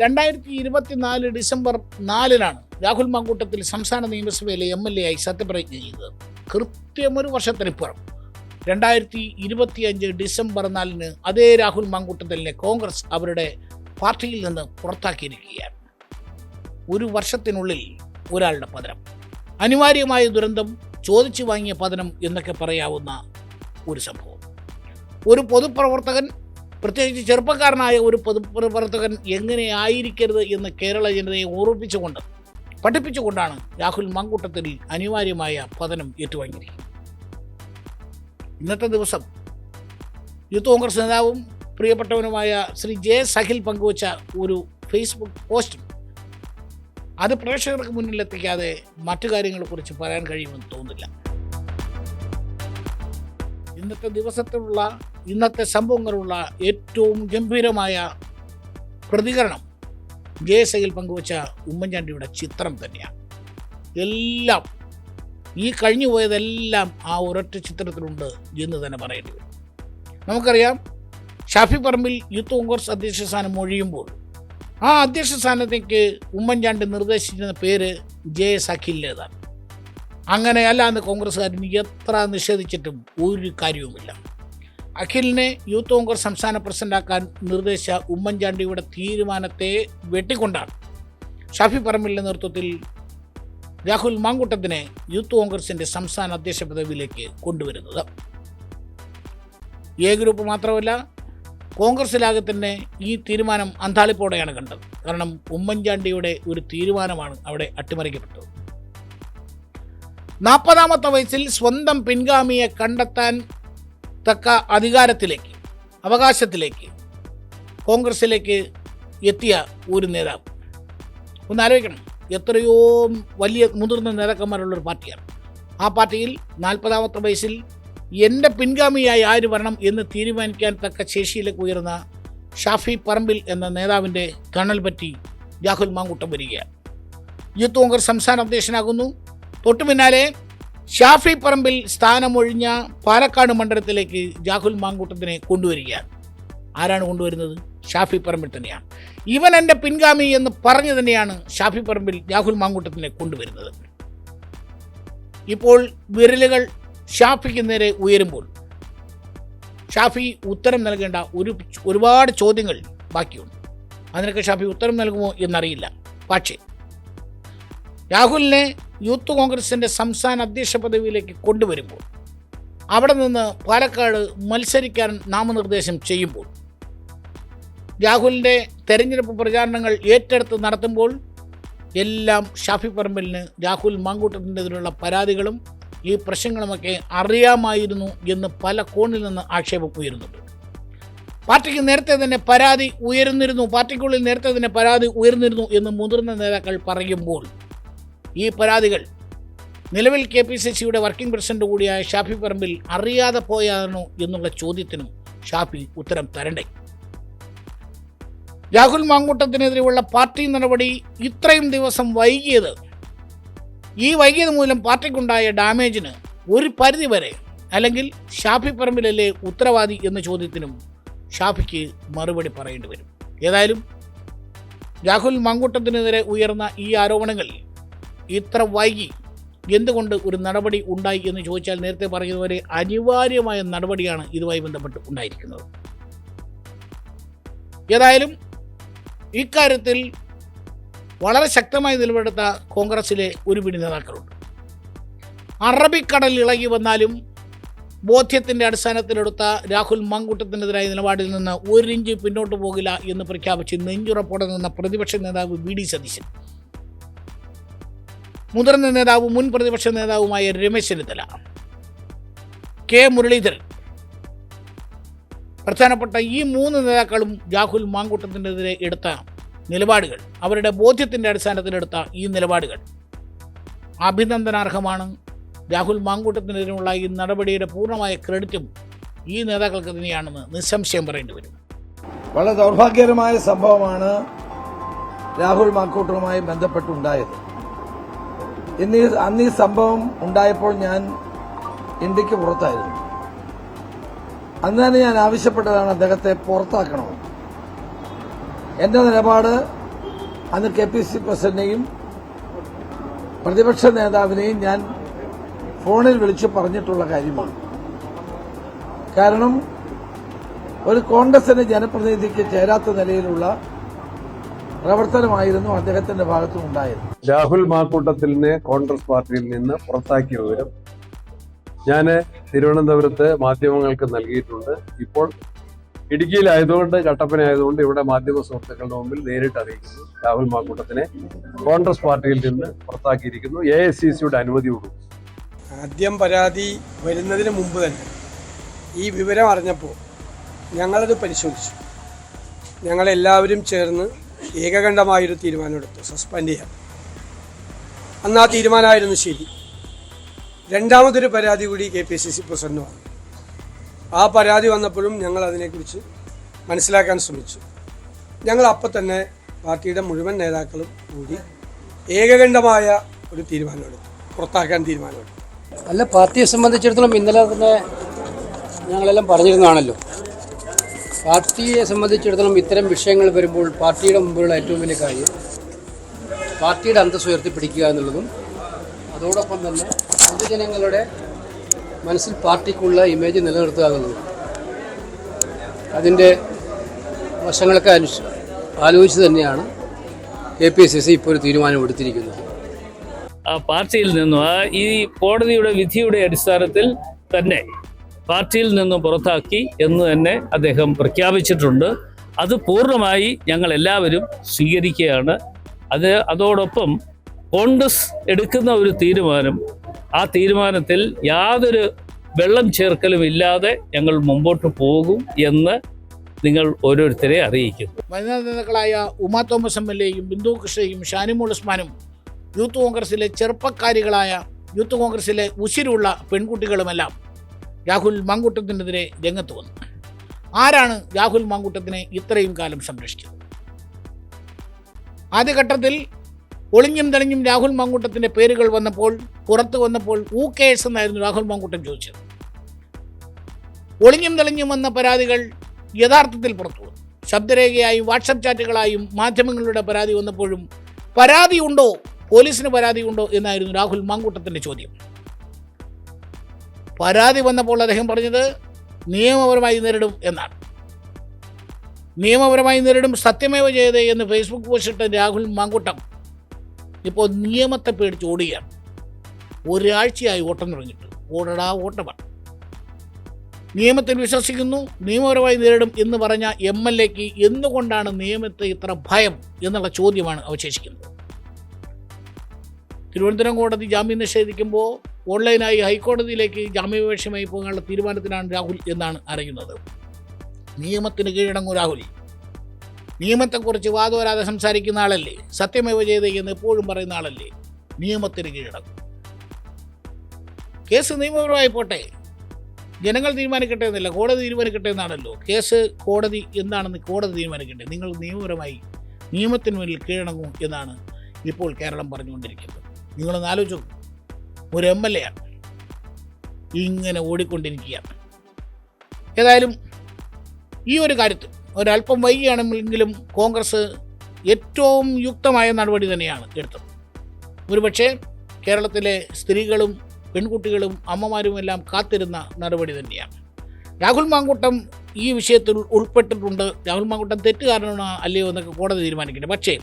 2024 December 4-നാണ് Rahul Mamkootathil സംസ്ഥാന നിയമസഭയിലെ MLA ആയി സത്യപ്രതിജ്ഞ ചെയ്തത്. കൃത്യമൊരു വർഷത്തിനിപ്പുറം 2025 ഡിസംബർ 4-ന് അതേ രാഹുൽ മാങ്കൂട്ടത്തിലിനെ കോൺഗ്രസ് അവരുടെ പാർട്ടിയിൽ നിന്ന് പുറത്താക്കിയിരിക്കുകയാണ്. ഒരു വർഷത്തിനുള്ളിൽ ഒരാളുടെ പതനം, അനിവാര്യമായ ദുരന്തം, ചോദിച്ചു വാങ്ങിയ പതനം എന്നൊക്കെ പറയാവുന്ന ഒരു സംഭവം. ഒരു പൊതുപ്രവർത്തകൻ, പ്രത്യേകിച്ച് ചെറുപ്പക്കാരനായ ഒരു പൊതുപ്രവർത്തകൻ എങ്ങനെ ആയിരിക്കരുത് എന്ന് കേരള ജനതയെ ഓർമ്മിപ്പിച്ചുകൊണ്ട് പഠിപ്പിച്ചുകൊണ്ടാണ് രാഹുൽ മാങ്കൂട്ടത്തിൽ അനിവാര്യമായ പതനം ഏറ്റുവാങ്ങിയിരിക്കുന്നത്. ഇന്നത്തെ ദിവസം യൂത്ത് കോൺഗ്രസ് നേതാവും പ്രിയപ്പെട്ടവനുമായ ശ്രീ ജെ സഹിൽ പങ്കുവച്ച ഒരു ഫേസ്ബുക്ക് പോസ്റ്റ് അത് പ്രേക്ഷകർക്ക് മുന്നിലെത്തിക്കാതെ മറ്റു കാര്യങ്ങളെക്കുറിച്ച് പറയാൻ കഴിയുമെന്ന് തോന്നുന്നില്ല. ഇന്നത്തെ ദിവസത്തിലുള്ള ഇന്നത്തെ സംഭവങ്ങളുള്ള ഏറ്റവും ഗംഭീരമായ പ്രതികരണം ജെ സഹിൽ പങ്കുവച്ച ഉമ്മൻചാണ്ടിയുടെ ചിത്രം തന്നെയാണ്. എല്ലാം ഈ കഴിഞ്ഞു പോയതെല്ലാം ആ ഒരൊറ്റ ചിത്രത്തിലുണ്ട് എന്ന് തന്നെ പറയേണ്ടി വരും. നമുക്കറിയാം, ഷാഫി പറമ്പിൽ യൂത്ത് കോൺഗ്രസ് അധ്യക്ഷ സ്ഥാനം ഒഴിയുമ്പോൾ ആ അധ്യക്ഷ സ്ഥാനത്തേക്ക് ഉമ്മൻചാണ്ടി നിർദ്ദേശിച്ചിരുന്ന പേര് ജെ സഖിലിൻ്റേതാണ്. അങ്ങനെയല്ല എന്ന് കോൺഗ്രസ്സുകാരന് എത്ര നിഷേധിച്ചിട്ടും ഒരു കാര്യവുമില്ല. അഖിലിനെ യൂത്ത് കോൺഗ്രസ് സംസ്ഥാന പ്രസിഡന്റാക്കാൻ നിർദ്ദേശിച്ച ഉമ്മൻചാണ്ടിയുടെ തീരുമാനത്തെ വെട്ടിക്കൊണ്ടാണ് ഷാഫി പറമ്പിലിൻ്റെ നേതൃത്വത്തിൽ രാഹുൽ മാങ്കൂട്ടത്തിനെ യൂത്ത് കോൺഗ്രസിൻ്റെ സംസ്ഥാന അധ്യക്ഷ പദവിയിലേക്ക് കൊണ്ടുവരുന്നത്. എ ഗ്രൂപ്പ് മാത്രമല്ല, കോൺഗ്രസിലാകെ തന്നെ ഈ തീരുമാനം അന്താളിപ്പോടെയാണ് കണ്ടത്. കാരണം ഉമ്മൻചാണ്ടിയുടെ ഒരു തീരുമാനമാണ് അവിടെ അട്ടിമറിക്കപ്പെട്ടത്. 40-ാമത്തെ വയസ്സിൽ സ്വന്തം പിൻഗാമിയെ കണ്ടെത്താൻ തക്ക അധികാരത്തിലേക്ക്, അവകാശത്തിലേക്ക് കോൺഗ്രസിലേക്ക് എത്തിയ ഒരു നേതാവ്. ഒന്ന് ആലോചിക്കണം, എത്രയോ വലിയ മുതിർന്ന നേതാക്കന്മാരുള്ളൊരു പാർട്ടിയാണ്. ആ പാർട്ടിയിൽ 40-ാമത്തെ വയസ്സിൽ എൻ്റെ പിൻഗാമിയായി ആര് വരണം എന്ന് തീരുമാനിക്കാൻ തക്ക ശേഷിയിലേക്ക് ഉയർന്ന ഷാഫി പറമ്പിൽ എന്ന നേതാവിൻ്റെ കണൽ പറ്റി രാഹുൽ മാങ്കൂട്ടം വരികയാണ്. യൂത്ത് കോൺഗ്രസ് സംസ്ഥാന അധ്യക്ഷനാകുന്നു. തൊട്ടു പിന്നാലെ ഷാഫി പറമ്പിൽ സ്ഥാനമൊഴിഞ്ഞ പാലക്കാട് മണ്ഡലത്തിലേക്ക് രാഹുൽ മാങ്കൂട്ടത്തിനെ കൊണ്ടുവരികയാണ്. ആരാണ് കൊണ്ടുവരുന്നത്? ഷാഫി പറമ്പിൽ തന്നെയാണ്. ഇവൻ എൻ്റെ പിൻഗാമി എന്ന് പറഞ്ഞു തന്നെയാണ് ഷാഫി പറമ്പിൽ രാഹുൽ മാങ്കൂട്ടത്തിനെ കൊണ്ടുവരുന്നത്. ഇപ്പോൾ വിരലുകൾ ഷാഫിക്ക് നേരെ ഉയരുമ്പോൾ ഷാഫി ഉത്തരം നൽകേണ്ട ഒരുപാട് ചോദ്യങ്ങൾ ബാക്കിയുണ്ട്. അതിനൊക്കെ ഷാഫി ഉത്തരം നൽകുമോ എന്നറിയില്ല. പക്ഷേ രാഹുലിനെ യൂത്ത് കോൺഗ്രസിൻ്റെ സംസ്ഥാന അധ്യക്ഷ പദവിയിലേക്ക് കൊണ്ടുവരുമ്പോൾ, അവിടെ നിന്ന് പാലക്കാട് മത്സരിക്കാൻ നാമനിർദ്ദേശം ചെയ്യുമ്പോൾ, രാഹുലിൻ്റെ തെരഞ്ഞെടുപ്പ് പ്രചാരണങ്ങൾ ഏറ്റെടുത്ത് നടത്തുമ്പോൾ എല്ലാം ഷാഫി പറമ്പിലിന് രാഹുൽ മാങ്കൂട്ടത്തിനെതിരെയുള്ള പരാതികളും ഈ പ്രശ്നങ്ങളുമൊക്കെ അറിയാമായിരുന്നു എന്ന് പല കോണിൽ നിന്ന് ആക്ഷേപം ഉയരുന്നുണ്ട്. പാർട്ടിക്കുള്ളിൽ നേരത്തെ തന്നെ പരാതി ഉയർന്നിരുന്നു എന്ന് മുതിർന്ന നേതാക്കൾ പറയുമ്പോൾ ഈ പരാതികൾ നിലവിൽ KPCCയുടെ വർക്കിംഗ് പ്രസിഡന്റ് കൂടിയായ ഷാഫി പറമ്പിൽ അറിയാതെ പോയാണോ എന്നുള്ള ചോദ്യത്തിനും ഷാഫി ഉത്തരം തരണ്ടേ. രാഹുൽ മാങ്കൂട്ടത്തിനെതിരെയുള്ള പാർട്ടി നടപടി ഇത്രയും ദിവസം വൈകിയത് മൂലം പാർട്ടിക്കുണ്ടായ ഡാമേജിന് ഒരു പരിധി വരെ, അല്ലെങ്കിൽ ഷാഫി പറമ്പിലല്ലേ ഉത്തരവാദി എന്ന ചോദ്യത്തിനും ഷാഫിക്ക് മറുപടി പറയേണ്ടി വരും. ഏതായാലും രാഹുൽ മാങ്കൂട്ടത്തിനെതിരെ ഉയർന്ന ഈ ആരോപണങ്ങൾ ഇത്ര വൈകി എന്തുകൊണ്ട് ഒരു നടപടി ഉണ്ടായി എന്ന് ചോദിച്ചാൽ, നേരത്തെ പറഞ്ഞതുപോലെ അനിവാര്യമായ നടപടിയാണ് ഇതുമായി ബന്ധപ്പെട്ട് ഉണ്ടായിരിക്കുന്നത്. ഏതായാലും ഇക്കാര്യത്തിൽ വളരെ ശക്തമായി നിലപാടെടുത്ത കോൺഗ്രസിലെ ഒരു പിടി നേതാക്കളുണ്ട്. അറബിക്കടൽ ഇളകി വന്നാലും ബോധ്യത്തിൻ്റെ അടിസ്ഥാനത്തിലെടുത്ത രാഹുൽ മാങ്കൂട്ടത്തിനെതിരായ നിലപാടിൽ നിന്ന് 1 ഇഞ്ച് പിന്നോട്ട് പോകില്ല എന്ന് പ്രഖ്യാപിച്ച് നെഞ്ചുറപ്പോടെ നിന്ന പ്രതിപക്ഷ നേതാവ് VD സതീശൻ, മുതിർന്ന നേതാവ് മുൻ പ്രതിപക്ഷ നേതാവുമായ രമേശ് ചെന്നിത്തല, കെ മുരളീധരൻ, പ്രധാനപ്പെട്ട ഈ 3 നേതാക്കളും രാഹുൽ മാങ്കൂട്ടത്തിനെതിരെ എടുത്ത നിലപാടുകൾ, അവരുടെ ബോധ്യത്തിൻ്റെ അടിസ്ഥാനത്തിലെടുത്ത ഈ നിലപാടുകൾ അഭിനന്ദനാർഹമാണ്. രാഹുൽ മാങ്കൂട്ടത്തിനെതിരെയുള്ള ഈ നടപടിയുടെ പൂർണ്ണമായ ക്രെഡിറ്റും ഈ നേതാക്കൾക്ക് തന്നെയാണെന്ന് നിസ്സംശയം പറയേണ്ടി വരും. വളരെ ദൗർഭാഗ്യകരമായ സംഭവമാണ് രാഹുൽ മാങ്കൂട്ടവുമായി ബന്ധപ്പെട്ടുണ്ടായത്. അന്ന് ഈ സംഭവം ഉണ്ടായപ്പോൾ ഞാൻ ഇന്ത്യക്ക് പുറത്തായിരുന്നു. അന്ന് തന്നെ ഞാൻ ആവശ്യപ്പെട്ടതാണ് അദ്ദേഹത്തെ പുറത്താക്കണമെന്ന്. എന്റെ നിലപാട് അന്ന് KPCC പ്രസിഡന്റിനെയും പ്രതിപക്ഷ നേതാവിനെയും ഞാൻ ഫോണിൽ വിളിച്ച് പറഞ്ഞിട്ടുള്ള കാര്യമാണ്. കാരണം ഒരു കോൺഗ്രസിന്റെ ജനപ്രതിനിധിക്ക് ചേരാത്ത നിലയിലുള്ള പ്രവർത്തനമായിരുന്നു അദ്ദേഹത്തിന്റെ ഭാഗത്തുനിന്നുണ്ടായത്. രാഹുൽ മാക്കൂട്ടത്തിലിനെ കോൺഗ്രസ് പാർട്ടിയിൽ നിന്ന് പുറത്താക്കിയ വിവരം ഞാൻ തിരുവനന്തപുരത്ത് മാധ്യമങ്ങൾക്ക് നൽകിയിട്ടുണ്ട്. ഇപ്പോൾ ഇടുക്കിയിലായതുകൊണ്ട്, കട്ടപ്പനയായതുകൊണ്ട് ഇവിടെ മാധ്യമ സുഹൃത്തുക്കളുടെ മുമ്പിൽ നേരിട്ട് അറിയിക്കുന്നു. രാഹുൽ മാക്കൂട്ടത്തിനെ കോൺഗ്രസ് പാർട്ടിയിൽ നിന്ന് പുറത്താക്കിയിരിക്കുന്നു. AICCയുടെ അനുമതിയോടും. ആദ്യം പരാതി വരുന്നതിന് മുമ്പ് തന്നെ ഈ വിവരം അറിഞ്ഞപ്പോൾ ഞങ്ങളത് പരിശോധിച്ചു. ഞങ്ങളെല്ലാവരും ചേർന്ന് ഏകകണ്ഠമായൊരു തീരുമാനമെടുത്തു, സസ്പെൻഡ് ചെയ്യാം. അന്ന് ആ തീരുമാനമായിരുന്നു ശരി. രണ്ടാമതൊരു പരാതി കൂടി KPCC പ്രസിഡന്റ് വന്നു. ആ പരാതി വന്നപ്പോഴും ഞങ്ങൾ അതിനെക്കുറിച്ച് മനസ്സിലാക്കാൻ ശ്രമിച്ചു. ഞങ്ങൾ അപ്പം തന്നെ പാർട്ടിയുടെ മുഴുവൻ നേതാക്കളും കൂടി ഏകകണ്ഠമായ ഒരു തീരുമാനമെടുത്തു, പുറത്താക്കാൻ തീരുമാനമെടുത്തു. അല്ല, പാർട്ടിയെ സംബന്ധിച്ചിടത്തോളം ഇന്നലെ തന്നെ ഞങ്ങളെല്ലാം പറഞ്ഞിരുന്നതാണല്ലോ. പാർട്ടിയെ സംബന്ധിച്ചിടത്തോളം ഇത്തരം വിഷയങ്ങൾ വരുമ്പോൾ പാർട്ടിയുടെ മുമ്പിലുള്ള ഏറ്റവും വലിയ കാര്യം പാർട്ടിയുടെ അന്തസ്സ് ഉയർത്തിപ്പിടിക്കുക എന്നുള്ളതും അതോടൊപ്പം തന്നെ പൊതുജനങ്ങളുടെ മനസ്സിൽ പാർട്ടിക്കുള്ള ഇമേജ് നിലനിർത്തുക എന്നുള്ളതും. അതിൻ്റെ വശങ്ങളൊക്കെ ആലോചിച്ച് തന്നെയാണ് KPCC ഇപ്പോൾ ഒരു തീരുമാനമെടുത്തിരിക്കുന്നത്. ആ പാർട്ടിയിൽ നിന്നും ഈ കോടതിയുടെ വിധിയുടെ അടിസ്ഥാനത്തിൽ തന്നെ പാർട്ടിയിൽ നിന്നും പുറത്താക്കി എന്ന് തന്നെ അദ്ദേഹം പ്രഖ്യാപിച്ചിട്ടുണ്ട്. അത് പൂർണ്ണമായി ഞങ്ങൾ എല്ലാവരും സ്വീകരിക്കുകയാണ്. അതോടൊപ്പം കോൺഗ്രസ് എടുക്കുന്ന ഒരു തീരുമാനം, ആ തീരുമാനത്തിൽ യാതൊരു വെള്ളം ചേർക്കലും ഇല്ലാതെ ഞങ്ങൾ മുമ്പോട്ട് പോകും എന്ന് നിങ്ങൾ ഓരോരുത്തരെ അറിയിക്കുന്നു. വനിതാ നേതാക്കളായ ഉമാ തോമസ് MLAയും ബിന്ദു കൃഷ്ണയും ഷാനിമോൾ ഉസ്മാനും യൂത്ത് കോൺഗ്രസിലെ ചെറുപ്പക്കാരികളായ യൂത്ത് കോൺഗ്രസിലെ ഉശിരുള്ള പെൺകുട്ടികളുമെല്ലാം രാഹുൽ മാങ്കൂട്ടത്തിനെതിരെ രംഗത്ത് വന്നു. ആരാണ് രാഹുൽ മാങ്കൂട്ടത്തിനെ ഇത്രയും കാലം സംരക്ഷിച്ചത്? ആദ്യഘട്ടത്തിൽ ഒളിഞ്ഞും തെളിഞ്ഞും രാഹുൽ മാങ്കൂട്ടത്തിൻ്റെ പേരുകൾ വന്നപ്പോൾ, പുറത്തു വന്നപ്പോൾ കേസ് എന്നായിരുന്നു രാഹുൽ മാങ്കൂട്ടൻ ചോദിച്ചത്. ഒളിഞ്ഞും തെളിഞ്ഞും വന്ന പരാതികൾ യഥാർത്ഥത്തിൽ പുറത്തു വന്നു. ശബ്ദരേഖയായും വാട്സപ്പ് ചാറ്റുകളായും മാധ്യമങ്ങളുടെ പരാതി വന്നപ്പോഴും പരാതിയുണ്ടോ, പോലീസിന് പരാതിയുണ്ടോ എന്നായിരുന്നു രാഹുൽ മാങ്കൂട്ടത്തിൻ്റെ ചോദ്യം. പരാതി വന്നപ്പോൾ അദ്ദേഹം പറഞ്ഞത് നിയമപരമായി നേരിടും എന്നാണ്. നിയമപരമായി നേരിടും, സത്യമേവ ജയതേ എന്ന് ഫേസ്ബുക്ക് പോസ്റ്റിട്ട രാഹുൽ മാങ്കൂട്ടം ഇപ്പോൾ നിയമത്തെ പേടിച്ച് ഓടുകയാണ്. ഒരാഴ്ചയായി ഓട്ടം തുടങ്ങിയിട്ട്. ഓടടാ ഓട്ടമാണ്. നിയമത്തിൽ വിശ്വസിക്കുന്നു, നിയമപരമായി നേരിടും എന്ന് പറഞ്ഞ MLAക്ക് എന്തുകൊണ്ടാണ് നിയമത്തെ ഇത്ര ഭയം എന്നുള്ള ചോദ്യമാണ് അവശേഷിക്കുന്നത്. തിരുവനന്തപുരം കോടതി ജാമ്യം നിഷേധിക്കുമ്പോൾ ഓൺലൈനായി ഹൈക്കോടതിയിലേക്ക് ജാമ്യാപേക്ഷയുമായി പോകാനുള്ള തീരുമാനത്തിലാണ് രാഹുൽ എന്നാണ് അറിയുന്നത്. നിയമത്തിന് കീഴടങ്ങും രാഹുൽ. നിയമത്തെക്കുറിച്ച് വാദോരാതെ സംസാരിക്കുന്ന ആളല്ലേ, സത്യമേവ ജയതേ എന്ന് എപ്പോഴും പറയുന്ന ആളല്ലേ. നിയമത്തിന് കീഴടങ്ങും. കേസ് നിയമപരമായി പോട്ടെ, ജനങ്ങൾ തീരുമാനിക്കട്ടെ എന്നല്ല, കോടതി തീരുമാനിക്കട്ടെ എന്നാണല്ലോ. കേസ് കോടതി എന്താണെന്ന് കോടതി തീരുമാനിക്കട്ടെ. നിങ്ങൾ നിയമപരമായി നിയമത്തിന് മുന്നിൽ കീഴടങ്ങും എന്നാണ് ഇപ്പോൾ കേരളം പറഞ്ഞുകൊണ്ടിരിക്കുന്നത്. നിങ്ങളൊന്ന് ആലോചിച്ചു, ഒരു MLA ആണ് ഇങ്ങനെ ഓടിക്കൊണ്ടിരിക്കുകയാണ്. ഏതായാലും ഈ ഒരു കാര്യത്തിൽ ഒരല്പം വൈകിയാണെങ്കിലും കോൺഗ്രസ് ഏറ്റവും യുക്തമായ നടപടി തന്നെയാണ് എടുത്തത്. ഒരുപക്ഷെ കേരളത്തിലെ സ്ത്രീകളും പെൺകുട്ടികളും അമ്മമാരുമെല്ലാം കാത്തിരുന്ന നടപടി തന്നെയാണ്. രാഹുൽ മാങ്കൂട്ടം ഈ വിഷയത്തിൽ ഉൾപ്പെട്ടിട്ടുണ്ട്. രാഹുൽ മാങ്കൂട്ടം തെറ്റുകാരനാണോ അല്ലയോ എന്നൊക്കെ കോടതി തീരുമാനിക്കട്ടെ. പക്ഷേ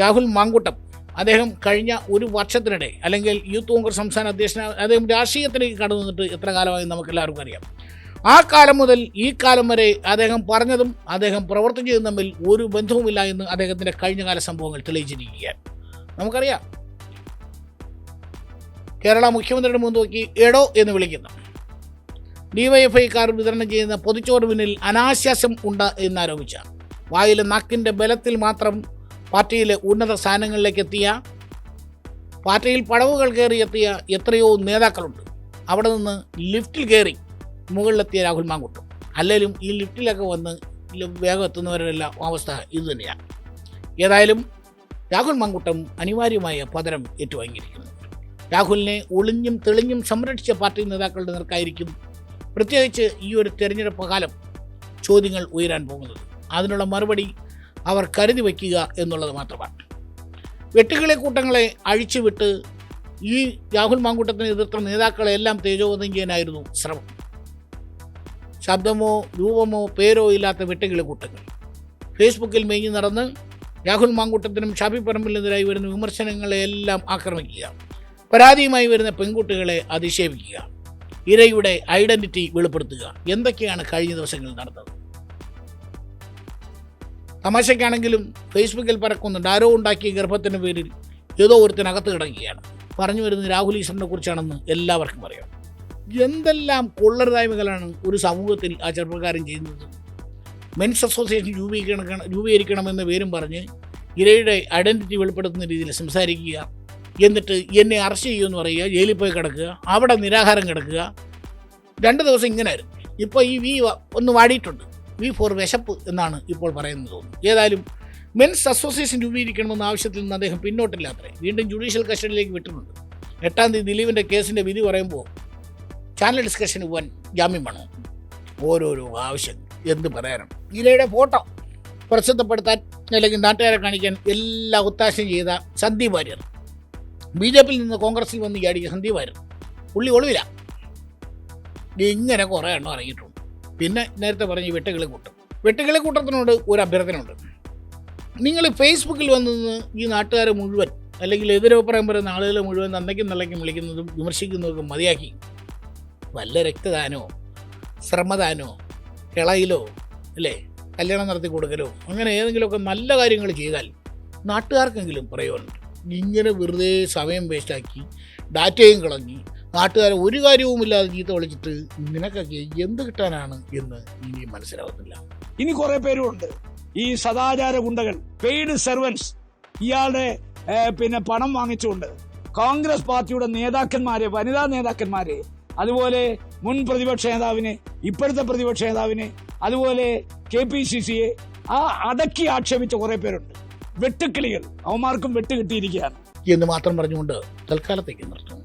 രാഹുൽ മാങ്കൂട്ടം അദ്ദേഹം കഴിഞ്ഞ ഒരു വർഷത്തിനിടെ, അല്ലെങ്കിൽ യൂത്ത് കോൺഗ്രസ് സംസ്ഥാന അധ്യക്ഷൻ, അദ്ദേഹം രാഷ്ട്രീയത്തിലേക്ക് കടന്നു വന്നിട്ട് എത്ര കാലമായി നമുക്കെല്ലാവർക്കും അറിയാം. ആ കാലം മുതൽ ഈ കാലം വരെ അദ്ദേഹം പറഞ്ഞതും അദ്ദേഹം പ്രവർത്തിച്ചതും തമ്മിൽ ഒരു ബന്ധവുമില്ല എന്ന് അദ്ദേഹത്തിൻ്റെ കഴിഞ്ഞകാല സംഭവങ്ങൾ തെളിയിച്ചിരിക്കുകയാണ്. നമുക്കറിയാം, കേരള മുഖ്യമന്ത്രിയുടെ മുമ്പ് നോക്കി എടോ എന്ന് വിളിക്കുന്ന DYFIക്കാർ വിതരണം ചെയ്യുന്ന പൊതിച്ചോറ് പിന്നിൽ അനാശാസ്യം ഉണ്ട് എന്നാരോപിച്ച, വായിലെ നാക്കിൻ്റെ ബലത്തിൽ മാത്രം പാർട്ടിയിലെ ഉന്നത സ്ഥാനങ്ങളിലേക്ക് എത്തിയ, പാർട്ടിയിൽ പടവുകൾ കയറി എത്തിയ എത്രയോ നേതാക്കളുണ്ട്. അവിടെ നിന്ന് ലിഫ്റ്റിൽ കയറി മുകളിലെത്തിയ രാഹുൽ മാങ്കൂട്ടം. അല്ലെങ്കിലും ഈ ലിഫ്റ്റിലൊക്കെ വന്ന് വേഗം എത്തുന്നവരെല്ലാം അവസ്ഥ ഇതുതന്നെയാണ്. ഏതായാലും രാഹുൽ മാങ്കൂട്ടം അനിവാര്യമായ പതനം ഏറ്റുവാങ്ങിയിരിക്കുന്നു. രാഹുലിനെ ഒളിഞ്ഞും തെളിഞ്ഞും സംരക്ഷിച്ച പാർട്ടി നേതാക്കളുടെ നേർക്കായിരിക്കും പ്രത്യേകിച്ച് ഈ ഒരു തെരഞ്ഞെടുപ്പ് കാലം ചോദ്യങ്ങൾ ഉയരാൻ പോകുന്നത്. അതിനുള്ള മറുപടി അവർ കരുതി വയ്ക്കുക എന്നുള്ളത് മാത്രമാണ്. വെട്ടുകിളി കൂട്ടങ്ങളെ അഴിച്ചുവിട്ട് ഈ രാഹുൽ മാങ്കൂട്ടത്തിന് എതിർത്ത നേതാക്കളെല്ലാം തേജോവധം ചെയ്യാനായിരുന്നു ശ്രമം. ശബ്ദമോ രൂപമോ പേരോ ഇല്ലാത്ത വെട്ടുകിളി കൂട്ടങ്ങൾ ഫേസ്ബുക്കിൽ മേഞ്ഞു നടന്ന് രാഹുൽ മാങ്കൂട്ടത്തിനും ഷാഫി പറമ്പിലിനെതിരായി വരുന്ന വിമർശനങ്ങളെല്ലാം ആക്രമിക്കുക, പരാതിയുമായി വരുന്ന പെൺകുട്ടികളെ അധിക്ഷേപിക്കുക, ഇരയുടെ ഐഡന്റിറ്റി വെളിപ്പെടുത്തുക. എന്തൊക്കെയാണ് കഴിഞ്ഞ ദിവസങ്ങളിൽ നടന്നത്? തമാശയ്ക്കാണെങ്കിലും ഫേസ്ബുക്കിൽ പറക്കുന്നുണ്ട്, ആരോ ഉണ്ടാക്കിയ ഗർഭത്തിൻ്റെ പേരിൽ ഏതോ ഒരുത്തിനകത്ത് കിടക്കുകയാണ്. പറഞ്ഞു വരുന്നത് രാഹുൽ ഈശ്വറിനെ കുറിച്ചാണെന്ന് എല്ലാവർക്കും അറിയാം. എന്തെല്ലാം കൊള്ളരുതായ്മകളാണ് ഒരു സമൂഹത്തിൽ ആ ചെറുപ്പക്കാരൻ ചെയ്യുന്നത്. മെൻസ് അസോസിയേഷൻ രൂപീകരിക്കണമെന്ന പേരും പറഞ്ഞ് ഇരയുടെ ഐഡൻറ്റിറ്റി വെളിപ്പെടുത്തുന്ന രീതിയിൽ സംസാരിക്കുക, എന്നിട്ട് എന്നെ അറസ്റ്റ് ചെയ്യുമെന്ന് പറയുക, ജയിലിൽ പോയി കിടക്കുക, അവിടെ നിരാഹാരം കിടക്കുക. 2 ദിവസം ഇങ്ങനെയായിരുന്നു. ഇപ്പോൾ ഈ വി ഒന്ന് വാടിയിട്ടുണ്ട്. വി ഫോർ വിശപ്പ് എന്നാണ് ഇപ്പോൾ പറയുന്നത് തോന്നുന്നു. ഏതായാലും മെൻസ് അസോസിയേഷൻ രൂപീകരിക്കണമെന്ന ആവശ്യത്തിൽ നിന്ന് അദ്ദേഹം പിന്നോട്ടില്ലാത്രേ. വീണ്ടും ജുഡീഷ്യൽ കസ്റ്റഡിയിലേക്ക് വിട്ടിട്ടുണ്ട്. 8-ാം തീയതി ദിലീപിൻ്റെ കേസിൻ്റെ വിധി പറയുമ്പോൾ ചാനൽ ഡിസ്കഷന് പോകാൻ ജാമ്യം വേണം. ഓരോരോ ആവശ്യം എന്ത് പറയാനാണ്. ഇരയുടെ ഫോട്ടോ പ്രസിദ്ധപ്പെടുത്താൻ അല്ലെങ്കിൽ നാട്ടുകാരെ കാണിക്കാൻ എല്ലാ ഒത്താശയും ചെയ്ത സന്ദീപ് വാര്യർ, BJPയിൽ നിന്ന് കോൺഗ്രസിൽ വന്ന് ചാടിയ സന്ദീപ് വാര്യർ, പുള്ളി ഒളിവില്ല. ഇങ്ങനെ കുറേ എണ്ണം ഇറങ്ങിയിട്ടുണ്ട്. പിന്നെ നേരത്തെ പറഞ്ഞ വെട്ടുകിളിക്കൂട്ടത്തിനോട് ഒരു അഭ്യർത്ഥനയുണ്ട്. നിങ്ങൾ ഫേസ്ബുക്കിൽ വന്നത് ഈ നാട്ടുകാരെ മുഴുവൻ അല്ലെങ്കിൽ എതിരഭിപ്രായം പറയുന്ന ആളുകളെ മുഴുവൻ നന്നയ്ക്കും നല്ലയ്ക്കും വിളിക്കുന്നതും വിമർശിക്കുന്നതൊക്കെ മതിയാക്കി വല്ല രക്തദാനോ ശ്രമദാനോ കിളയിലോ അല്ലേ കല്യാണം നടത്തി കൊടുക്കലോ അങ്ങനെ ഏതെങ്കിലുമൊക്കെ നല്ല കാര്യങ്ങൾ ചെയ്താൽ നാട്ടുകാർക്കെങ്കിലും പ്രയോജനമുണ്ട്. ഇങ്ങനെ വെറുതെ സമയം വേസ്റ്റാക്കി ഡാറ്റയും കളഞ്ഞ് നാട്ടുകാരെ ഒരു കാര്യവുമില്ലാതെ ചീത്ത വിളിച്ചിട്ട് നിനക്കൊക്കെ എന്ത് കിട്ടാനാണ് എന്ന് ഇനിയും മനസ്സിലാവുന്നില്ല. ഇനി കുറെ പേരുണ്ട് ഈ സദാചാര ഗുണ്ടകൾ, പെയ്ഡ് സെർവൻസ്. ഇയാളുടെ പണം വാങ്ങിച്ചുകൊണ്ട് കോൺഗ്രസ് പാർട്ടിയുടെ നേതാക്കന്മാരെ, വനിതാ നേതാക്കന്മാരെ, അതുപോലെ മുൻ പ്രതിപക്ഷ നേതാവിനെ, ഇപ്പോഴത്തെ പ്രതിപക്ഷ നേതാവിനെ, അതുപോലെ KPCCയെ അടക്കി ആക്ഷേപിച്ച കുറെ പേരുണ്ട്. വെട്ടുക്കിളികൾ, അവന്മാർക്കും വെട്ട് കിട്ടിയിരിക്കുകയാണ് എന്ന് മാത്രം പറഞ്ഞുകൊണ്ട് തൽക്കാലത്തേക്ക് നിർത്തുന്നു.